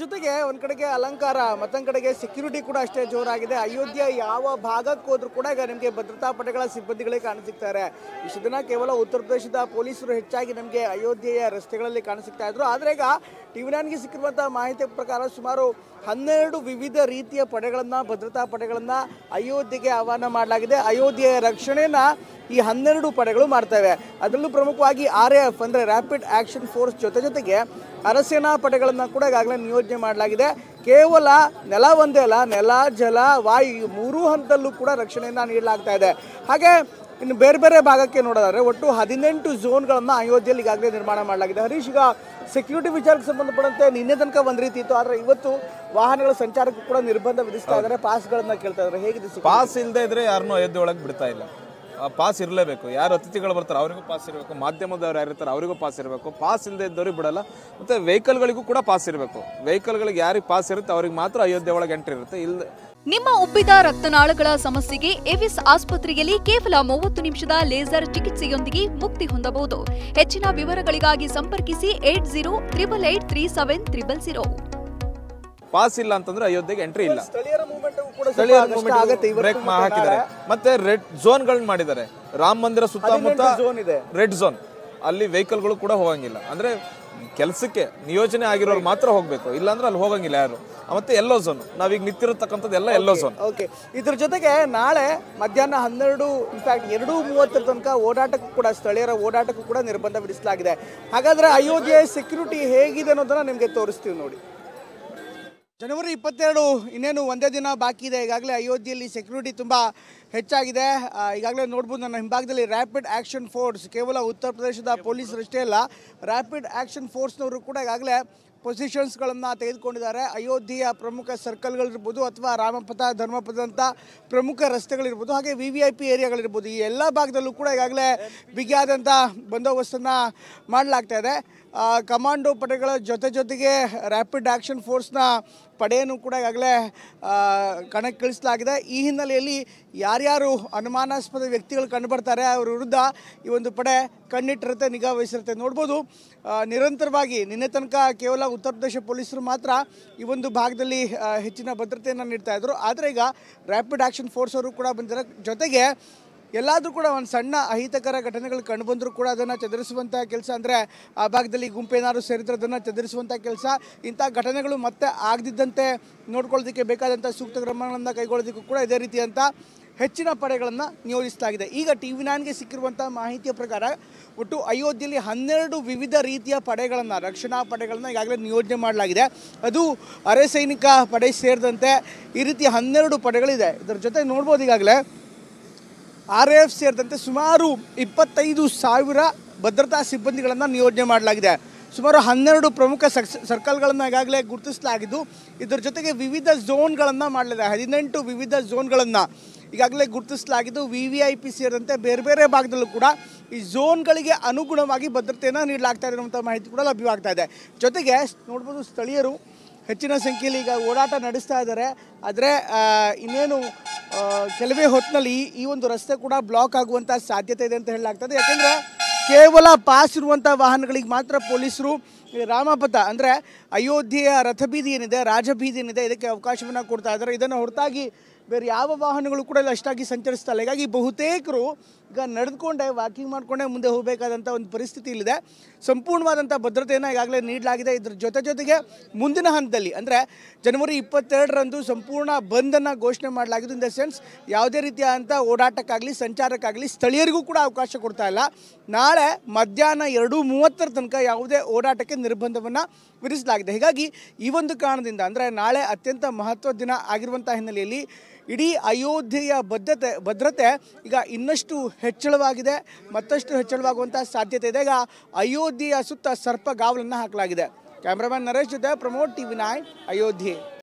ಜೊತೆಗೆ ಒಂದ್ ಕಡೆಗೆ ಅಲಂಕಾರ ಮತ್ತೊಂದು ಕಡೆಗೆ ಸೆಕ್ಯೂರಿಟಿ ಕೂಡ ಅಷ್ಟೇ ಜೋರಾಗಿದೆ. ಅಯೋಧ್ಯೆ ಯಾವ ಭಾಗಕ್ಕೆ ಹೋದ್ರೂ ಕೂಡ ಈಗ ನಿಮಗೆ ಭದ್ರತಾ ಪಡೆಗಳ ಸಿಬ್ಬಂದಿಗಳೇ ಕಾಣಸಿಗ್ತಾರೆ. ಇಷ್ಟು ದಿನ ಕೇವಲ ಉತ್ತರ ಪ್ರದೇಶದ ಪೊಲೀಸರು ಹೆಚ್ಚಾಗಿ ನಮಗೆ ಅಯೋಧ್ಯೆಯ ರಸ್ತೆಗಳಲ್ಲಿ ಕಾಣಸಿಗ್ತಾ ಇದ್ರು. ಆದರೆ ಈಗ ಟಿವಿ9ಗೆ ಸಿಕ್ಕಿರುವಂತಹ ಮಾಹಿತಿ ಪ್ರಕಾರ ಸುಮಾರು 12 ವಿವಿಧ ರೀತಿಯ ಪಡೆಗಳನ್ನ ಭದ್ರತಾ ಪಡೆಗಳನ್ನ ಅಯೋಧ್ಯೆಗೆ ಆಹ್ವಾನ ಮಾಡಲಾಗಿದೆ. ಅಯೋಧ್ಯೆಯ ರಕ್ಷಣೆನ ಈ 12 ಪಡೆಗಳು ಮಾಡ್ತವೆ. ಅದರಲ್ಲೂ ಪ್ರಮುಖವಾಗಿ RAF ಅಂದರೆ ರ್ಯಾಪಿಡ್ ಆಕ್ಷನ್ ಫೋರ್ಸ್ ಜೊತೆಗೆ ಅರಸೇನಾ ಪಡೆಗಳನ್ನು ಕೂಡ ಈಗಾಗಲೇ ನಿಯೋಜನೆ ಮಾಡಲಾಗಿದೆ. ಕೇವಲ ನೆಲ ಒಂದೇ ಅಲ್ಲ, ನೆಲ ಜಲ ವಾಯು 3 ಹಂತದಲ್ಲೂ ಕೂಡ ರಕ್ಷಣೆಯನ್ನು ನೀಡಲಾಗ್ತಾ ಇದೆ. ಹಾಗೆ ಇನ್ನು ಬೇರೆ ಬೇರೆ ಭಾಗಕ್ಕೆ ನೋಡೋದಾದ್ರೆ ಒಟ್ಟು 18 ಝೋನ್ಗಳನ್ನು ಅಯೋಧ್ಯೆಯಲ್ಲಿ ಈಗಾಗಲೇ ನಿರ್ಮಾಣ ಮಾಡಲಾಗಿದೆ. ಹರೀಶ್, ಈಗ ಸೆಕ್ಯೂರಿಟಿ ವಿಚಾರಕ್ಕೆ ಸಂಬಂಧಪಟ್ಟಂತೆ ನಿನ್ನೆ ತನಕ ಒಂದು ರೀತಿ ಇತ್ತು, ಆದರೆ ಇವತ್ತು ವಾಹನಗಳ ಸಂಚಾರಕ್ಕೂ ಕೂಡ ನಿರ್ಬಂಧ ವಿಧಿಸ್ತಾ ಇದ್ದಾರೆ, ಪಾಸ್ಗಳನ್ನ ಕೇಳ್ತಾ ಇದ್ದಾರೆ. ಹೇಗಿದೆ? ಪಾಸ್ ಇಲ್ಲದೆ ಇದ್ರೆ ಯಾರನ್ನೂ ಅಯೋಧ್ಯೆ ಒಳಗೆ ಬಿಡ್ತಾ ಇಲ್ಲ. ಪಾಸ್ ಇರಲೇಬೇಕು. ಯಾರು ಅತಿಥಿಗಳು ಬರ್ತಾರೆ ಅವರಿಗೂ ಪಾಸ್ ಇರಬೇಕು, ಮಾಧ್ಯಮದವ್ರು ಯಾರಿರ್ತಾರೆ ಅವರಿಗೂ ಪಾಸ್ ಇರಬೇಕು. ಪಾಸ್ ಇಲ್ಲದೆ ಇದ್ದವ್ರಿಗೆ ಬಿಡಲ್ಲ. ಮತ್ತು ವೆಹಿಕಲ್ಗಳಿಗೂ ಕೂಡ ಪಾಸ್ ಇರಬೇಕು. ವೆಹಿಕಲ್ಗಳಿಗೆ ಯಾರಿಗೆ ಪಾಸ್ ಇರುತ್ತೆ ಅವ್ರಿಗೆ ಮಾತ್ರ ಅಯೋಧ್ಯೆ ಒಳಗೆ ಎಂಟ್ರಿ ಇರುತ್ತೆ. ಇಲ್ಲದೆ ನಿಮ್ಮ ಉಬ್ಬಿದ ರಕ್ತನಾಳಗಳ ಸಮಸ್ಯೆಗೆ ಎವಿಸ್ ಆಸ್ಪತ್ರೆಯಲ್ಲಿ ಕೇವಲ 30 ನಿಮಿಷದ ಲೇಸರ್ ಚಿಕಿತ್ಸೆಯೊಂದಿಗೆ ಮುಕ್ತಿ ಹೊಂದಬಹುದು. ಹೆಚ್ಚಿನ ವಿವರಗಳಿಗಾಗಿ ಸಂಪರ್ಕಿಸಿ 8088837300. ಪಾಸ್ ಇಲ್ಲ ಅಂತಂದ್ರೆ ಅಯೋಧ್ಯೆಗೆ ಎಂಟ್ರಿ ಇಲ್ಲ. ಸ್ಥಳೀಯರ ಮೂವ್ಮೆಂಟ್ ಬ್ರೇಕ್ ಹಾಕಿದ್ದಾರೆ. ಮತ್ತೆ ರೆಡ್ ಝೋನ್ಗಳನ್ನ ಮಾಡಿದ್ದಾರೆ. ರಾಮ ಮಂದಿರ ಸುತ್ತಮುತ್ತ ರೆಡ್ ಝೋನ್, ಅಲ್ಲಿ ವೆಹಿಕಲ್ಗಳು ಕೂಡ ಹೋಗಂಗಿಲ್ಲ. ಅಂದ್ರೆ ಕೆಲಸಕ್ಕೆ ನಿಯೋಜನೆ ಆಗಿರೋರು ಮಾತ್ರ ಹೋಗ್ಬೇಕು, ಇಲ್ಲಾಂದ್ರೆ ಅಲ್ಲಿ ಹೋಗಂಗಿಲ್ಲ ಯಾರು. ಮತ್ತೆ ಎಲ್ಲೋ ಝೋನ್, ನಾವೀಗ ನಿಂತಿರತಕ್ಕಂಥದ್ದು ಎಲ್ಲ ಎಲ್ಲೋ ಝೋನ್. ಓಕೆ, ಇದ್ರ ಜೊತೆಗೆ ನಾಳೆ ಮಧ್ಯಾಹ್ನ 12 ಇನ್ಫ್ಯಾಕ್ಟ್ 2:30 ತನಕ ಓಡಾಟಕ್ಕೂ ಕೂಡ ಸ್ಥಳೀಯರ ಓಡಾಟಕ್ಕೂ ಕೂಡ ನಿರ್ಬಂಧ ವಿಧಿಸಲಾಗಿದೆ. ಹಾಗಾದ್ರೆ ಅಯೋಧ್ಯೆ ಸೆಕ್ಯೂರಿಟಿ ಹೇಗಿದೆ ಅನ್ನೋದನ್ನ ನಿಮಗೆ ತೋರಿಸ್ತೀವಿ ನೋಡಿ. ಜನವರಿ 22 ಇನ್ನೇನು ಒಂದೇ ದಿನ ಬಾಕಿ ಇದೆ. ಈಗಾಗಲೇ ಅಯೋಧ್ಯೆಯಲ್ಲಿ ಸೆಕ್ಯೂರಿಟಿ ತುಂಬ ಹೆಚ್ಚಾಗಿದೆ. ಈಗಾಗಲೇ ನೋಡ್ಬೋದು ನನ್ನ ಹಿಂಭಾಗದಲ್ಲಿ ರ್ಯಾಪಿಡ್ ಆ್ಯಕ್ಷನ್ ಫೋರ್ಸ್, ಕೇವಲ ಉತ್ತರ ಪ್ರದೇಶದ ಪೊಲೀಸರಷ್ಟೇ ಅಲ್ಲ, ರ್ಯಾಪಿಡ್ ಆ್ಯಕ್ಷನ್ ಫೋರ್ಸ್ನವರು ಕೂಡ ಈಗಾಗಲೇ ಪೊಸಿಷನ್ಸ್ಗಳನ್ನು ತೆಗೆದುಕೊಂಡಿದ್ದಾರೆ. ಅಯೋಧ್ಯೆಯ ಪ್ರಮುಖ ಸರ್ಕಲ್ಗಳಿರ್ಬೋದು ಅಥವಾ ರಾಮಪಥ ಧರ್ಮಪಥದಂಥ ಪ್ರಮುಖ ರಸ್ತೆಗಳಿರ್ಬೋದು, ಹಾಗೆ VVIP ಏರಿಯಾಗಳಿರ್ಬೋದು, ಈ ಎಲ್ಲ ಭಾಗದಲ್ಲೂ ಕೂಡ ಈಗಾಗಲೇ ಬಿಗಿಯಾದಂಥ ಬಂದೋಬಸ್ತನ್ನು ಮಾಡಲಾಗ್ತಾ ಇದೆ. ಕಮಾಂಡೋ ಪಡೆಗಳ ಜೊತೆಗೆ ರ್ಯಾಪಿಡ್ ಆ್ಯಕ್ಷನ್ ಫೋರ್ಸ್ನ ಪಡೆಯನ್ನು ಕೂಡ ಈಗಾಗಲೇ ಕಣಕ್ಕೆ ಇಳಿಸಲಾಗಿದೆ. ಈ ಹಿನ್ನೆಲೆಯಲ್ಲಿ ಯಾರ್ಯಾರು ಅನುಮಾನಾಸ್ಪದ ವ್ಯಕ್ತಿಗಳು ಕಂಡುಬರ್ತಾರೆ ಅವ್ರ ವಿರುದ್ಧ ಈ ಒಂದು ಪಡೆ ಕಣ್ಣಿಟ್ಟಿರುತ್ತೆ, ನಿಗಾ ವಹಿಸಿರುತ್ತೆ. ನೋಡ್ಬೋದು, ನಿರಂತರವಾಗಿ ನಿನ್ನೆ ತನಕ ಕೇವಲ ಉತ್ತರ ಪ್ರದೇಶ ಪೊಲೀಸರು ಮಾತ್ರ ಈ ಒಂದು ಭಾಗದಲ್ಲಿ ಹೆಚ್ಚಿನ ಭದ್ರತೆಯನ್ನು ನೀಡ್ತಾ ಇದ್ರು. ಆದರೆ ಈಗ ರ್ಯಾಪಿಡ್ ಆ್ಯಕ್ಷನ್ ಫೋರ್ಸ್ ಅವರು ಕೂಡ ಬಂದಿದ್ದಾರೆ. ಜೊತೆಗೆ ಎಲ್ಲಾದರೂ ಕೂಡ ಒಂದು ಸಣ್ಣ ಅಹಿತಕರ ಘಟನೆಗಳು ಕಂಡುಬಂದರೂ ಕೂಡ ಅದನ್ನು ಚದುರಿಸುವಂಥ ಕೆಲಸ, ಅಂದರೆ ಆ ಭಾಗದಲ್ಲಿ ಗುಂಪೇನಾದ್ರು ಸೇರಿದ್ರೆ ಅದನ್ನು ಚದುರಿಸುವಂಥ ಕೆಲಸ, ಇಂಥ ಘಟನೆಗಳು ಮತ್ತೆ ಆಗದಿದ್ದಂತೆ ನೋಡ್ಕೊಳ್ಳೋದಕ್ಕೆ ಬೇಕಾದಂಥ ಸೂಕ್ತ ಕ್ರಮಗಳನ್ನು ಕೈಗೊಳ್ಳೋದಕ್ಕೂ ಕೂಡ ಇದೇ ರೀತಿಯಂಥ ಹೆಚ್ಚಿನ ಪಡೆಗಳನ್ನು ನಿಯೋಜಿಸಲಾಗಿದೆ. ಈಗ ಟಿವಿ9ಗೆ ಸಿಕ್ಕಿರುವಂಥ ಮಾಹಿತಿಯ ಪ್ರಕಾರ ಒಟ್ಟು ಅಯೋಧ್ಯೆಯಲ್ಲಿ 12 ವಿವಿಧ ರೀತಿಯ ಪಡೆಗಳನ್ನು, ರಕ್ಷಣಾ ಪಡೆಗಳನ್ನು ಈಗಾಗಲೇ ನಿಯೋಜನೆ ಮಾಡಲಾಗಿದೆ. ಅದು ಅರೆ ಸೈನಿಕ ಪಡೆ ಸೇರಿದಂತೆ ಈ ರೀತಿ 12 ಪಡೆಗಳಿದೆ. ಇದರ ಜೊತೆ ನೋಡ್ಬೋದು ಈಗಾಗಲೇ RAF ಸೇರಿದಂತೆ ಸುಮಾರು 25,000 ಭದ್ರತಾ ಸಿಬ್ಬಂದಿಗಳನ್ನು ನಿಯೋಜನೆ ಮಾಡಲಾಗಿದೆ. ಸುಮಾರು 12 ಪ್ರಮುಖ ಸರ್ಕಲ್ಗಳನ್ನು ಈಗಾಗಲೇ ಗುರುತಿಸಲಾಗಿದ್ದು, ಇದರ ಜೊತೆಗೆ ವಿವಿಧ ಝೋನ್ಗಳನ್ನು ಮಾಡಲಿದೆ. 18 ವಿವಿಧ ಝೋನ್ಗಳನ್ನು ಈಗಾಗಲೇ ಗುರುತಿಸಲಾಗಿದ್ದು, VVIP ಸೇರಿದಂತೆ ಬೇರೆ ಬೇರೆ ಭಾಗದಲ್ಲೂ ಕೂಡ ಈ ಝೋನ್ಗಳಿಗೆ ಅನುಗುಣವಾಗಿ ಭದ್ರತೆಯನ್ನು ನೀಡಲಾಗ್ತಾ ಇದೆ ಅನ್ನುವಂಥ ಮಾಹಿತಿ ಕೂಡ ಲಭ್ಯವಾಗ್ತಾ ಇದೆ. ಜೊತೆಗೆ ನೋಡ್ಬೋದು, ಸ್ಥಳೀಯರು ಹೆಚ್ಚಿನ ಸಂಖ್ಯೆಯಲ್ಲಿ ಈಗ ಓಡಾಟ ನಡೆಸ್ತಾ ಇದ್ದಾರೆ. ಆದರೆ ಇನ್ನೇನು ಕೆಲವೇ ಹೊತ್ತಿನಲ್ಲಿ ಈ ಒಂದು ರಸ್ತೆ ಕೂಡ ಬ್ಲಾಕ್ ಆಗುವಂಥ ಸಾಧ್ಯತೆ ಇದೆ ಅಂತ ಹೇಳಲಾಗ್ತದೆ. ಯಾಕೆಂದರೆ ಕೇವಲ ಪಾಸ್ ಇರುವಂಥ ವಾಹನಗಳಿಗೆ ಮಾತ್ರ ಪೊಲೀಸರು ರಾಮಪಥ ಅಂದರೆ ಅಯೋಧ್ಯೆಯ ರಥಬೀದಿ ಏನಿದೆ, ರಾಜಬೀದಿ ಏನಿದೆ, ಇದಕ್ಕೆ ಅವಕಾಶವನ್ನು ಕೊಡ್ತಾ ಇದ್ದಾರೆ. ಇದನ್ನು ಹೊರತಾಗಿ ಬೇರೆ ಯಾವ ವಾಹನಗಳು ಕೂಡ ಇಲ್ಲಿ ಅಷ್ಟಾಗಿ ಸಂಚರಿಸ್ತಾ ಇಲ್ಲ. ಹೀಗಾಗಿ ಬಹುತೇಕರು ಈಗ ನಡೆದುಕೊಂಡೇ ವಾಕಿಂಗ್ ಮಾಡಿಕೊಂಡೇ ಮುಂದೆ ಹೋಗಬೇಕಾದಂಥ ಒಂದು ಪರಿಸ್ಥಿತಿ ಇಲ್ಲಿದೆ. ಸಂಪೂರ್ಣವಾದಂಥ ಭದ್ರತೆಯನ್ನು ಈಗಾಗಲೇ ನೀಡಲಾಗಿದೆ. ಇದ್ರ ಜೊತೆಗೆ ಮುಂದಿನ ಹಂತದಲ್ಲಿ ಅಂದರೆ ಜನವರಿ 22ರಂದು ಸಂಪೂರ್ಣ ಬಂದನ್ನು ಘೋಷಣೆ ಮಾಡಲಾಗಿದ್ದು. ಇನ್ ದ ಸೆನ್ಸ್ ಯಾವುದೇ ರೀತಿಯಾದಂಥ ಓಡಾಟಕ್ಕಾಗಲಿ ಸಂಚಾರಕ್ಕಾಗಲಿ ಸ್ಥಳೀಯರಿಗೂ ಕೂಡ ಅವಕಾಶ ಕೊಡ್ತಾ ಇಲ್ಲ. ನಾಳೆ ಮಧ್ಯಾಹ್ನ 2:30 ತನಕ ಯಾವುದೇ ಓಡಾಟಕ್ಕೆ ನಿರ್ಬಂಧವನ್ನು ವಿಧಿಸಲಾಗಿದೆ. ಹೀಗಾಗಿ ಈ ಒಂದು ಕಾರಣದಿಂದ ಅಂದರೆ ನಾಳೆ ಅತ್ಯಂತ ಮಹತ್ವದ ದಿನ ಆಗಿರುವಂಥ ಹಿನ್ನೆಲೆಯಲ್ಲಿ ಇಡೀ ಅಯೋಧ್ಯೆಯ ಭದ್ರತೆ ಈಗ ಇನ್ನಷ್ಟು ಹೆಚ್ಚಳವಾಗಿದೆ, ಮತ್ತಷ್ಟು ಹೆಚ್ಚಳವಾಗುವಂಥ ಸಾಧ್ಯತೆ ಇದೆ. ಈಗ ಅಯೋಧ್ಯೆಯ ಸುತ್ತ ಸರ್ಪಗಾವಲನ್ನು ಹಾಕಲಾಗಿದೆ. ಕ್ಯಾಮ್ರಾಮನ್ ನರೇಶ್ ಜೊತೆ ಪ್ರಮೋದ್, ಟಿವಿ9 ಅಯೋಧ್ಯೆ.